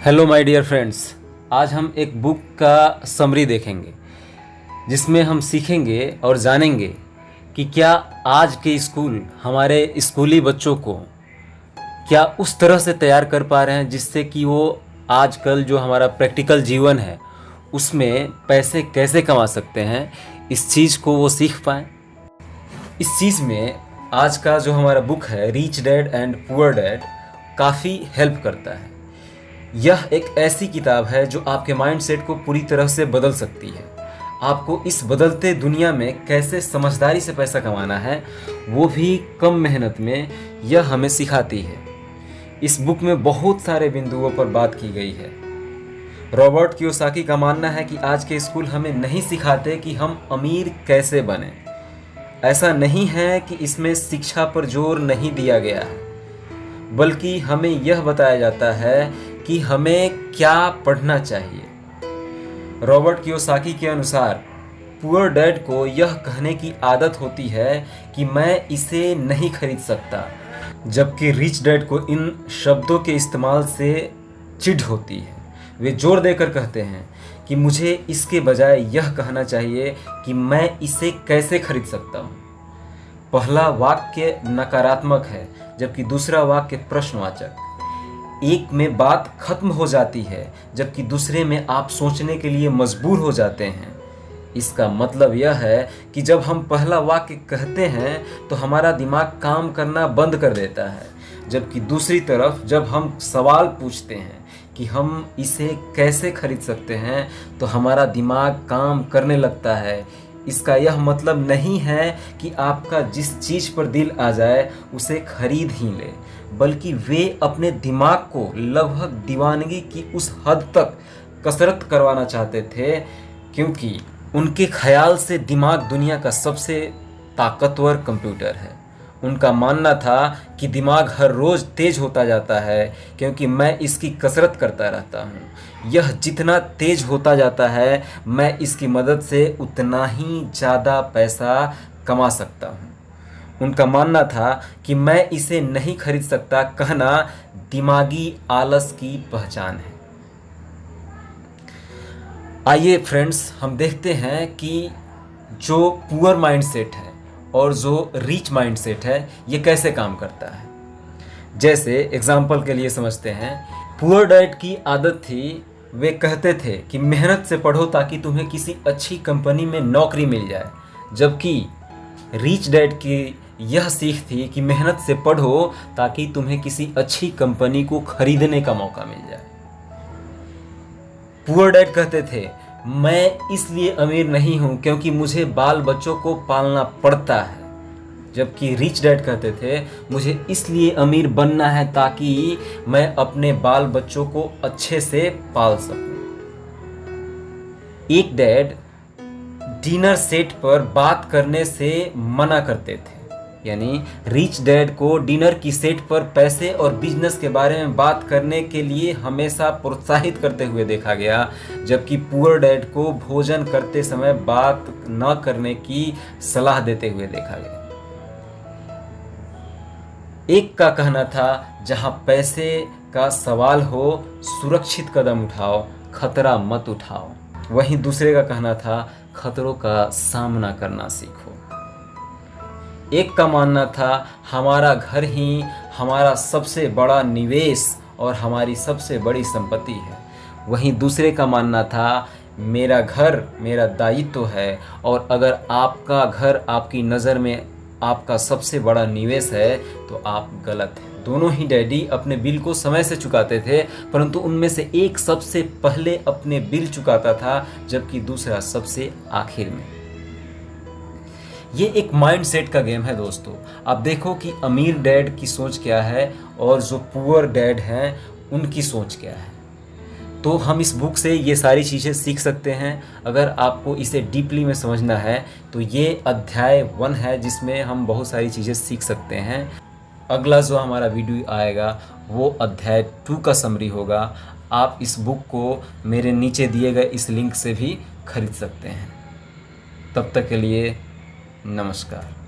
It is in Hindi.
Hello my dear friends. आज हम एक बुक का समरी देखेंगे जिसमें हम सीखेंगे और जानेंगे कि क्या आज के स्कूल हमारे स्कूली बच्चों को क्या उस तरह से तैयार कर पा रहे हैं जिससे कि वो आजकल जो हमारा प्रैक्टिकल जीवन है उसमें पैसे कैसे कमा सकते हैं, इस चीज़ को वो सीख पाएँ। इस चीज़ में आज का जो हमारा बुक है rich dad and poor dad काफ़ी हेल्प करता है। यह एक ऐसी किताब है जो आपके माइंडसेट को पूरी तरह से बदल सकती है। आपको इस बदलते दुनिया में कैसे समझदारी से पैसा कमाना है, वो भी कम मेहनत में, यह हमें सिखाती है। इस बुक में बहुत सारे बिंदुओं पर बात की गई है। रॉबर्ट कियोसाकी का मानना है कि आज के स्कूल हमें नहीं सिखाते कि हम अमीर कैसे बने। ऐसा नहीं है कि इसमें शिक्षा पर जोर नहीं दिया गया है, बल्कि हमें यह बताया जाता है कि हमें क्या पढ़ना चाहिए। रॉबर्ट कियोसाकी के अनुसार पुअर डैड को यह कहने की आदत होती है कि मैं इसे नहीं खरीद सकता, जबकि रिच डैड को इन शब्दों के इस्तेमाल से चिढ़ होती है। वे जोर देकर कहते हैं कि मुझे इसके बजाय यह कहना चाहिए कि मैं इसे कैसे खरीद सकता हूँ। पहला वाक्य नकारात्मक है जबकि दूसरा वाक्य प्रश्नवाचक। एक में बात खत्म हो जाती है जबकि दूसरे में आप सोचने के लिए मजबूर हो जाते हैं। इसका मतलब यह है कि जब हम पहला वाक्य कहते हैं तो हमारा दिमाग काम करना बंद कर देता है, जबकि दूसरी तरफ जब हम सवाल पूछते हैं कि हम इसे कैसे खरीद सकते हैं तो हमारा दिमाग काम करने लगता है। इसका यह मतलब नहीं है कि आपका जिस चीज़ पर दिल आ जाए उसे खरीद ही ले, बल्कि वे अपने दिमाग को लगभग दीवानगी की उस हद तक कसरत करवाना चाहते थे क्योंकि उनके ख्याल से दिमाग दुनिया का सबसे ताकतवर कंप्यूटर है। उनका मानना था कि दिमाग हर रोज़ तेज होता जाता है क्योंकि मैं इसकी कसरत करता रहता हूँ। यह जितना तेज होता जाता है मैं इसकी मदद से उतना ही ज़्यादा पैसा कमा सकता हूँ। उनका मानना था कि मैं इसे नहीं खरीद सकता कहना दिमागी आलस की पहचान है। आइए फ्रेंड्स, हम देखते हैं कि जो पुअर माइंडसेट है और जो रिच माइंडसेट है ये कैसे काम करता है। जैसे एग्जाम्पल के लिए समझते हैं, पुअर डैड की आदत थी, वे कहते थे कि मेहनत से पढ़ो ताकि तुम्हें किसी अच्छी कंपनी में नौकरी मिल जाए, जबकि रिच डैड की यह सीख थी कि मेहनत से पढ़ो ताकि तुम्हें किसी अच्छी कंपनी को खरीदने का मौका मिल जाए। पुअर डैड कहते थे मैं इसलिए अमीर नहीं हूं क्योंकि मुझे बाल बच्चों को पालना पड़ता है, जबकि रिच डैड कहते थे मुझे इसलिए अमीर बनना है ताकि मैं अपने बाल बच्चों को अच्छे से पाल सकूं। एक डैड डिनर सेट पर बात करने से मना करते थे, यानी रिच डैड को डिनर की सेट पर पैसे और बिजनेस के बारे में बात करने के लिए हमेशा प्रोत्साहित करते हुए देखा गया, जबकि पुअर डैड को भोजन करते समय बात न करने की सलाह देते हुए देखा गया। एक का कहना था जहां पैसे का सवाल हो सुरक्षित कदम उठाओ, खतरा मत उठाओ, वहीं दूसरे का कहना था खतरों का सामना करना सीखो। एक का मानना था हमारा घर ही हमारा सबसे बड़ा निवेश और हमारी सबसे बड़ी संपत्ति है, वहीं दूसरे का मानना था मेरा घर मेरा दायित्व है और अगर आपका घर आपकी नज़र में आपका सबसे बड़ा निवेश है तो आप गलत हैं। दोनों ही डैडी अपने बिल को समय से चुकाते थे, परंतु उनमें से एक सबसे पहले अपने बिल चुकाता था जबकि दूसरा सबसे आखिर में। ये एक माइंडसेट का गेम है दोस्तों। आप देखो कि अमीर डैड की सोच क्या है और जो पुअर डैड हैं उनकी सोच क्या है। तो हम इस बुक से ये सारी चीज़ें सीख सकते हैं। अगर आपको इसे डीपली में समझना है तो ये अध्याय 1 है जिसमें हम बहुत सारी चीज़ें सीख सकते हैं। अगला जो हमारा वीडियो आएगा वो अध्याय 2 का समरी होगा। आप इस बुक को मेरे नीचे दिए गए इस लिंक से भी खरीद सकते हैं। तब तक के लिए नमस्कार।